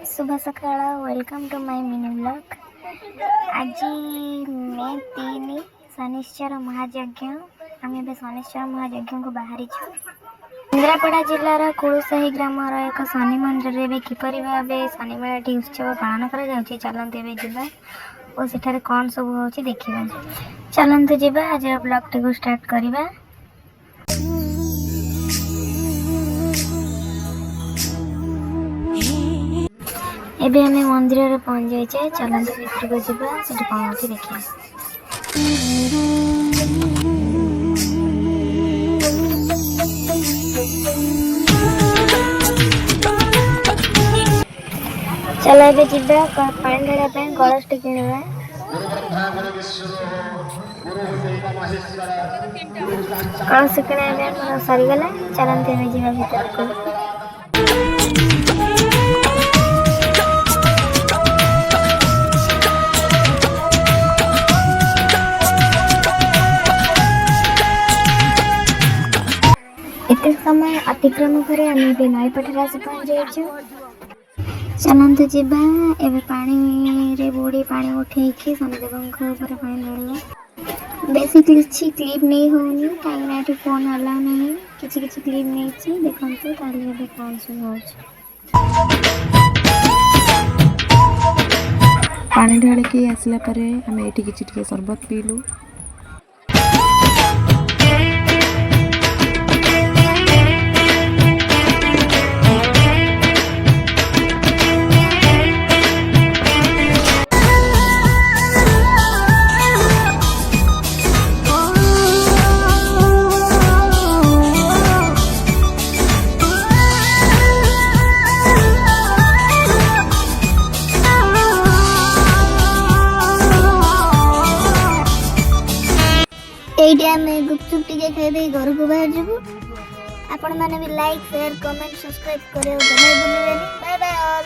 शुभ सकाळ welcome to my mini blog. आज मे 3 शनिश्चर महायज्ञ आम ए शनिश्चर महायज्ञ को बाहरी केन्द्रापड़ा जिलार कुलुसाही ग्रामर एक शनि मंदिर में किपर भाव शनि मेलाटी उत्सव पालन कर चलते जावा और सेठारे कौन सब हो देखा चलते जावा। आज ब्लॉग टी स्टार्ट करवा। एबे हमें मंदिर रे पहुंच जाइए। चलते भीतर को जावा से कौन अच्छी देखा। चलो एबे जावा पानी ढाड़ा कलश टी किणवा। कलश किणा सरीगला। चलते हमें जावा भीतर को। इतने समय अतिक्रम कर नई पठर आसी पहुंच जाइए। चलते जावा एवं पानी रे बुड़ी पानी उठे शनिदेव पानी ढाला। बेसी किसी क्लिप नहीं होनी कहीं फोन अलाउ नहीं किसी क्लिप नहीं देखते कौन सब हो पानी ढालिकी आसला आम ये किसी सरबत पीलु। गुपचुप टिके खाई घर को बाहर जाबू। आपण माने भी लाइक शेयर कमेंट सब्सक्राइब करे। Bye bye all.